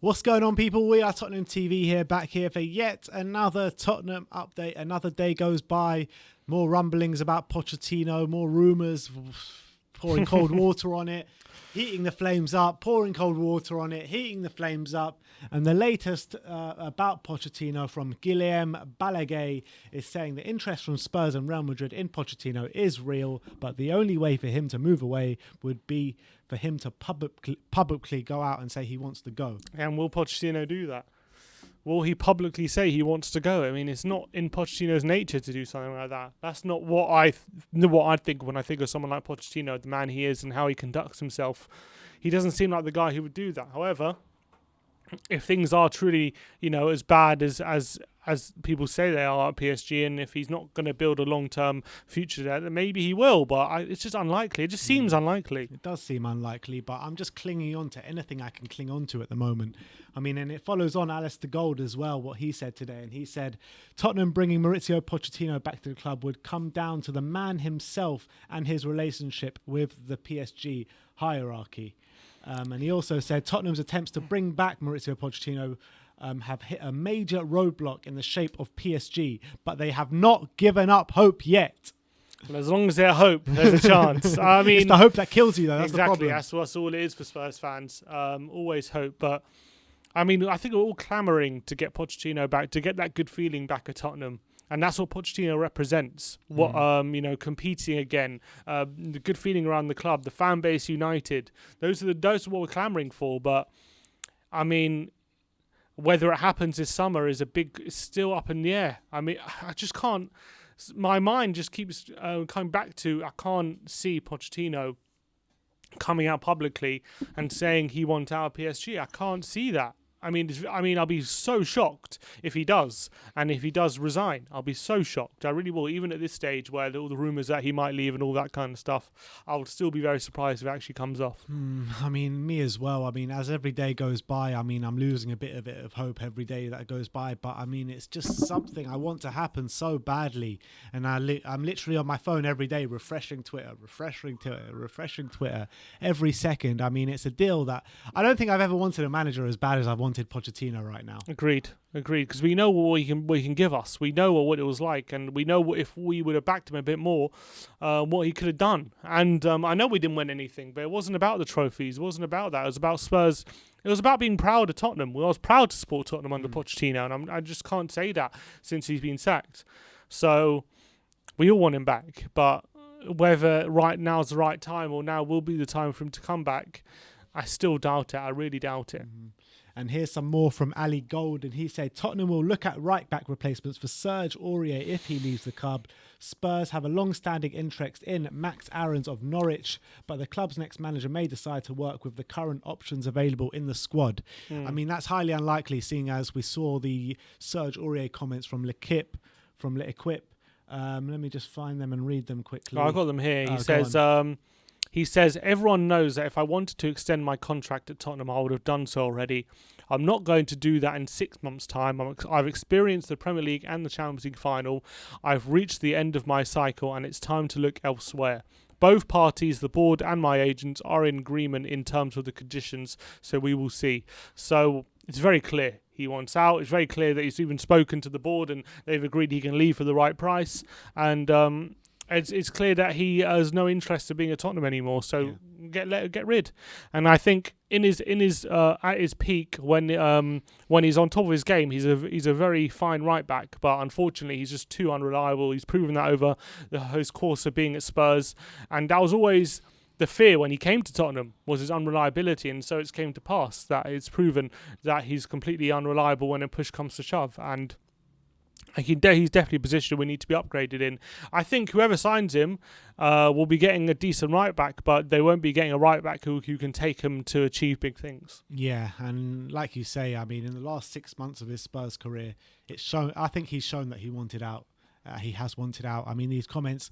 What's going on, people? We are Tottenham TV here, back here for yet another Tottenham update. Another day goes by, more rumblings about Pochettino, more rumours, pouring cold water on it, heating the flames up, pouring cold water on it, heating the flames up. And the latest about Pochettino from Guillem Balaguer is saying the interest from Spurs and Real Madrid in Pochettino is real, but the only way for him to move away would be for him to publicly go out and say he wants to go. And will Pochettino do that? Will he publicly say he wants to go? I mean, it's not in Pochettino's nature to do something like that. That's not what I think when I think of someone like Pochettino, the man he is and how he conducts himself. He doesn't seem like the guy who would do that. However, if things are truly, as bad as people say they are at PSG, and if he's not going to build a long-term future there, then maybe he will, but it's just unlikely. It just seems unlikely. It does seem unlikely, but I'm just clinging on to anything I can cling on to at the moment. I mean, and it follows on Alistair Gold as well, what he said today. And he said, Tottenham bringing Mauricio Pochettino back to the club would come down to the man himself and his relationship with the PSG hierarchy. And he also said Tottenham's attempts to bring back Mauricio Pochettino have hit a major roadblock in the shape of PSG, but they have not given up hope yet. Well, as long as there's hope, there's a chance. I mean, it's the hope that kills you, though. That's exactly. The problem. That's all it is for Spurs fans. Always hope. But, I mean, I think we're all clamouring to get Pochettino back, to get that good feeling back at Tottenham. And that's what Pochettino represents. Competing again, the good feeling around the club, the fan base united. Those are what we're clamouring for. But I mean, whether it happens this summer is still up in the air. I mean, I just can't. My mind just keeps coming back to I can't see Pochettino coming out publicly and saying he wants out of PSG. I can't see that. I mean, I'll be so shocked if he does, and if he does resign, I'll be so shocked. I really will. Even at this stage, where all the rumours that he might leave and all that kind of stuff, I would still be very surprised if it actually comes off. I mean, me as well. I mean, as every day goes by, I mean, I'm losing a bit of hope every day that goes by. But I mean, it's just something I want to happen so badly, and I'm literally on my phone every day, refreshing Twitter every second. I mean, it's a deal that I don't think I've ever wanted a manager as bad as I've wanted Pochettino right now. Agreed. Because we know what he can give us. We know what it was like, and we know if we would have backed him a bit more, what he could have done. And I know we didn't win anything, but it wasn't about the trophies. It wasn't about that. It was about Spurs. It was about being proud of Tottenham. I was proud to support Tottenham under Pochettino, and I just can't say that since he's been sacked. So we all want him back, but whether right now is the right time or now will be the time for him to come back, I still doubt it. I really doubt it. And here's some more from Ali Gold, and he said Tottenham will look at right-back replacements for Serge Aurier if he leaves the club. Spurs have a long-standing interest in Max Aarons of Norwich, but the club's next manager may decide to work with the current options available in the squad. I mean, that's highly unlikely, seeing as we saw the Serge Aurier comments from L'Equipe. Let me just find them and read them quickly. I've got them here. He says, everyone knows that if I wanted to extend my contract at Tottenham, I would have done so already. I'm not going to do that in 6 months' time. I've experienced the Premier League and the Champions League final. I've reached the end of my cycle, and it's time to look elsewhere. Both parties, the board and my agents, are in agreement in terms of the conditions, so we will see. So it's very clear he wants out. It's very clear that he's even spoken to the board, and they've agreed he can leave for the right price. And it's clear that he has no interest in being at Tottenham anymore. So get rid. And I think in his at his peak, when he's on top of his game, he's a very fine right back. But unfortunately, he's just too unreliable. He's proven that over his course of being at Spurs, and that was always the fear when he came to Tottenham, was his unreliability. And so it's came to pass that it's proven that he's completely unreliable when a push comes to shove. And he's definitely a position we need to be upgraded in. I think whoever signs him will be getting a decent right back, but they won't be getting a right back who can take him to achieve big things. Yeah, and like you say, I mean, in the last 6 months of his Spurs career, I think he's shown that he wanted out. He has wanted out. I mean, these comments,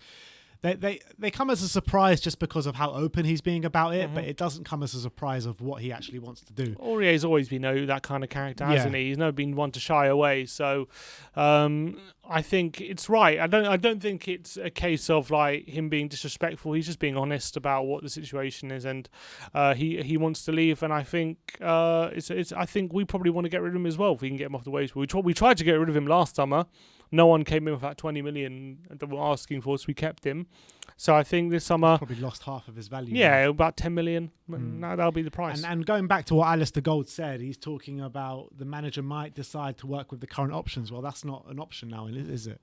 They come as a surprise just because of how open he's being about it, but it doesn't come as a surprise of what he actually wants to do. Aurier's always been that kind of character, hasn't he? He's never been one to shy away. So I think it's right. I don't think it's a case of like him being disrespectful. He's just being honest about what the situation is, and he wants to leave. And I think I think we probably want to get rid of him as well if we can get him off the wage. We tried to get rid of him last summer. No one came in with that 20 million that we're asking for, so we kept him. So I think this summer... Probably lost half of his value. Yeah, about 10 million. Now that'll be the price. And going back to what Alistair Gold said, he's talking about the manager might decide to work with the current options. Well, that's not an option now, is it?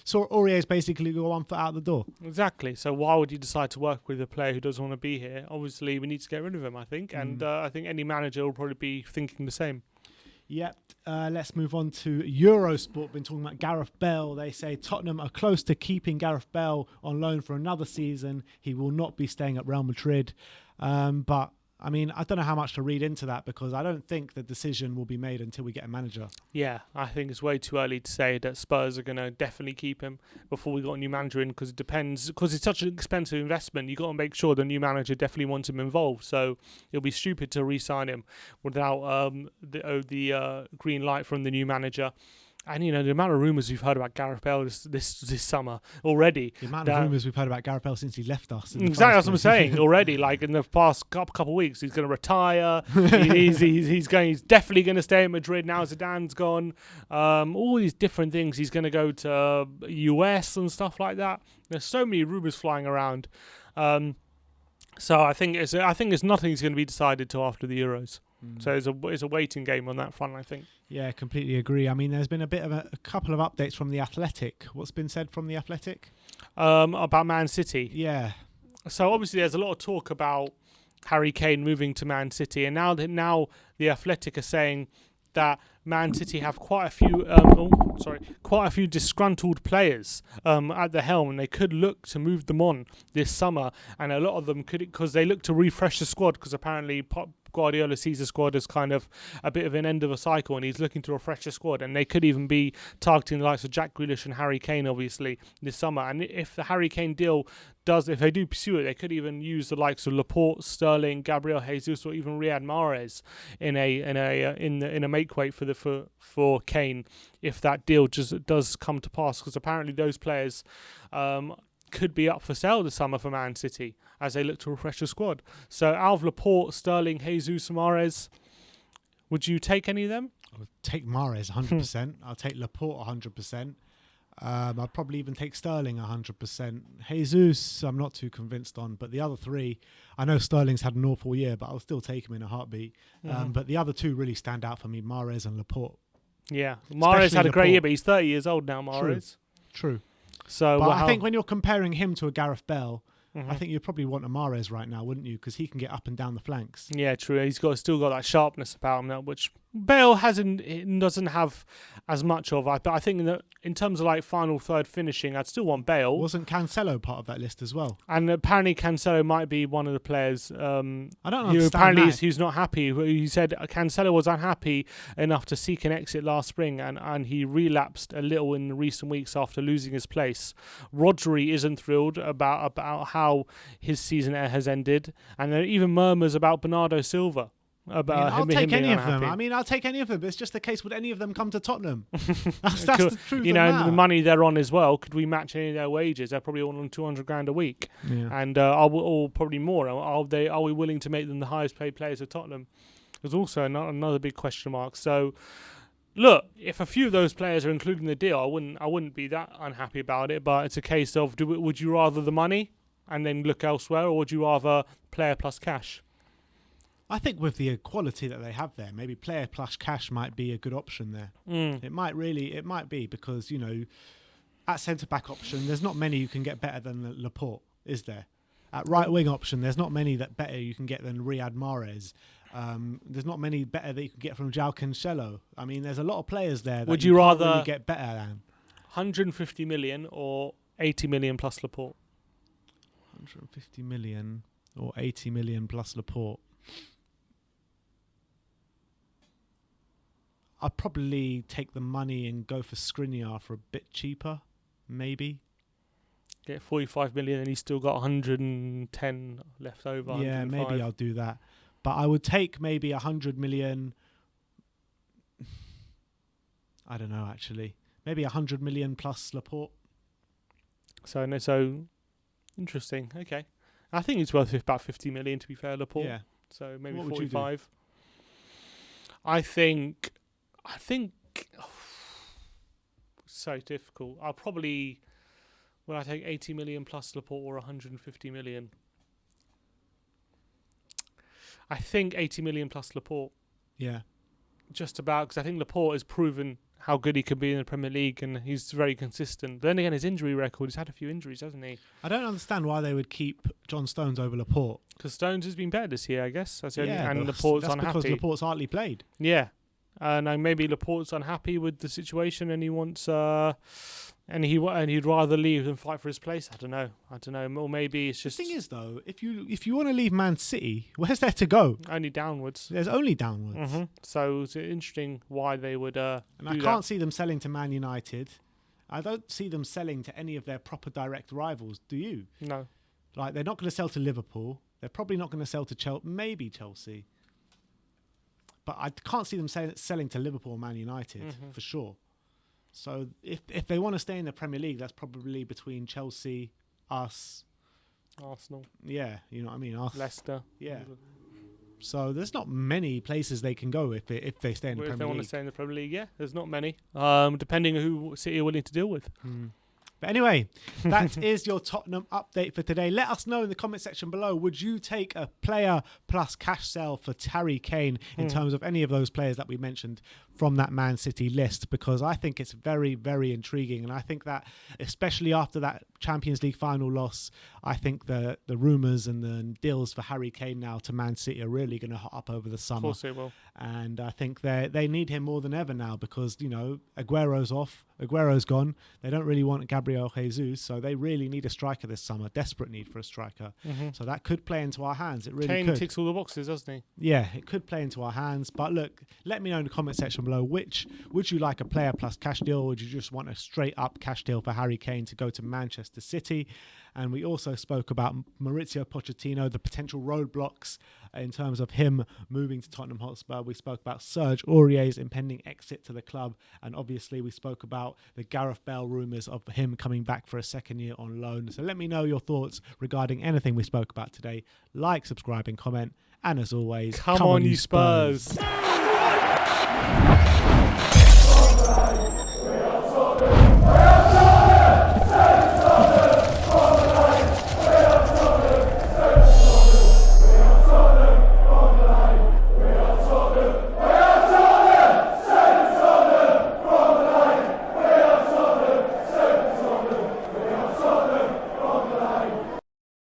So Aurier's basically got 1 foot out the door. Exactly. So why would you decide to work with a player who doesn't want to be here? Obviously, we need to get rid of him, I think. And I think any manager will probably be thinking the same. Yep. Let's move on to Eurosport. Been talking about Gareth Bale. They say Tottenham are close to keeping Gareth Bale on loan for another season. He will not be staying at Real Madrid. But I mean, I don't know how much to read into that because I don't think the decision will be made until we get a manager. Yeah, I think it's way too early to say that Spurs are going to definitely keep him before we got a new manager in because it depends. Because it's such an expensive investment, you've got to make sure the new manager definitely wants him involved. So it'll be stupid to re-sign him without the green light from the new manager. And, you know, the amount of rumours we've heard about Gareth Bale this summer already. The amount of rumours we've heard about Gareth Bale since he left us. Exactly, that's what I'm saying already. Like, in the past couple of weeks, he's going to retire. He's definitely going to stay at Madrid now Zidane's gone. All these different things. He's going to go to US and stuff like that. There's so many rumours flying around. So I think it's nothing's going to be decided till after the Euros. So it's a waiting game on that front, I think. Yeah, completely agree. I mean, there's been a couple of updates from The Athletic. What's been said from The Athletic? About Man City. Yeah. So obviously there's a lot of talk about Harry Kane moving to Man City, and now The Athletic are saying that Man City have quite a few disgruntled players at the helm, and they could look to move them on this summer. And a lot of them could, because they look to refresh the squad, because apparently Guardiola sees the squad as kind of a bit of an end of a cycle, and he's looking to refresh the squad. And they could even be targeting the likes of Jack Grealish and Harry Kane, obviously, this summer. And if the Harry Kane deal if they do pursue it, they could even use the likes of Laporte, Sterling, Gabriel Jesus, or even Riyad Mahrez in a make weight for Kane, if that deal just does come to pass. Because apparently those players could be up for sale this summer for Man City as they look to refresh the squad. So out of Laporte, Sterling, Jesus, Mahrez, would you take any of them? I would take Mahrez 100%. I'll take Laporte 100%. I'd probably even take Sterling 100%. Jesus, I'm not too convinced on, but the other three, I know Sterling's had an awful year, but I'll still take him in a heartbeat. But the other two really stand out for me, Mahrez and Laporte. Yeah, Mahrez had a great year, but he's 30 years old now, Mahrez. True. So, but I think when you're comparing him to a Gareth Bale, I think you'd probably want a Mahrez right now, wouldn't you? Because he can get up and down the flanks. Yeah, true. He's still got that sharpness about him now, which Bale doesn't have as much of. But I think in terms of like final third finishing, I'd still want Bale. Wasn't Cancelo part of that list as well? And apparently Cancelo might be one of the players. I don't understand who's not happy. He said Cancelo was unhappy enough to seek an exit last spring, and he relapsed a little in recent weeks after losing his place. Rodri isn't thrilled about how his season has ended, and there are even murmurs about Bernardo Silva. I'll take any of them. I'll take any of them. It's just the case, would any of them come to Tottenham? That's the truth. You know, the money they're on as well. Could we match any of their wages? They're probably all on 200 grand a week, and or probably more. Are we willing to make them the highest paid players of Tottenham? There's also another big question mark. So, look, if a few of those players are included in the deal, I wouldn't be that unhappy about it. But it's a case of would you rather the money and then look elsewhere, or would you rather player plus cash? I think with the quality that they have there, maybe player plus cash might be a good option there. It might be because, you know, at centre-back option, there's not many you can get better than Laporte, is there? At right-wing option, there's not many that better you can get than Riyad Mahrez. There's not many better that you can get from João Cancelo. I mean, there's a lot of players there that you can't really get better than. 150 million or 80 million plus Laporte? 150 million or 80 million plus Laporte. I'd probably take the money and go for Skriniar for a bit cheaper, maybe. get 45 million, and he's still got 110 left over. Yeah, 105. maybe I'll do that. But I would take maybe 100 million. I don't know, actually. Maybe 100 million plus Laporte. So interesting. Okay. I think it's worth about 50 million, to be fair, Laporte. Yeah. So maybe What 45. I think so difficult. I'll probably, will I take 80 million plus Laporte or 150 million? I think 80 million plus Laporte. Yeah. Just about, because I think Laporte has proven how good he can be in the Premier League, and he's very consistent. But then again, his injury record, he's had a few injuries, hasn't he? I don't understand why they would keep John Stones over Laporte. Because Stones has been better this year, I guess. Yeah, and Laporte's that's unhappy. because Laporte's hardly played. Yeah. And maybe Laporte's unhappy with the situation, and he wants, and he'd rather leave than fight for his place. I don't know. Or maybe it's just. The thing is, though, if you want to leave Man City, where's there to go? Only downwards. There's only downwards. Mm-hmm. So it's interesting why they would. And I can't see them selling to Man United. I don't see them selling to any of their proper direct rivals. Do you? No. Like, they're not going to sell to Liverpool. They're probably not going to sell to Chelsea. Maybe Chelsea. But I can't see them selling to Liverpool or Man United for sure. So if they want to stay in the Premier League, that's probably between Chelsea, us, Arsenal. Yeah, you know what I mean. Leicester. Yeah. So there's not many places they can go if they stay in the Premier League. If they want to stay in the Premier League, yeah, there's not many. Depending on who City are willing to deal with. But anyway, that is your Tottenham update for today. Let us know in the comment section below, would you take a player plus cash sell for Harry Kane in terms of any of those players that we mentioned from that Man City list? Because I think it's very, very intriguing. And I think that, especially after that Champions League final loss, I think the rumours and the deals for Harry Kane now to Man City are really going to hot up over the summer. Of course they will. And I think they need him more than ever now because, you know, Aguero's off. Aguero's gone. They don't really want Gabriel Jesus, so they really need a striker this summer. Desperate need for a striker. So that could play into our hands. It really Kane could. ticks all the boxes, doesn't he? Yeah, it could play into our hands. But look, let me know in the comment section below, would you like a player plus cash deal, or would you just want a straight up cash deal for Harry Kane to go to Manchester City? And we also spoke about Mauricio Pochettino, the potential roadblocks in terms of him moving to Tottenham Hotspur. We spoke about Serge Aurier's impending exit to the club. And obviously we spoke about the Gareth Bale rumours of him coming back for a second year on loan. So let me know your thoughts regarding anything we spoke about today. Like, subscribe and comment. And as always, come on you Spurs.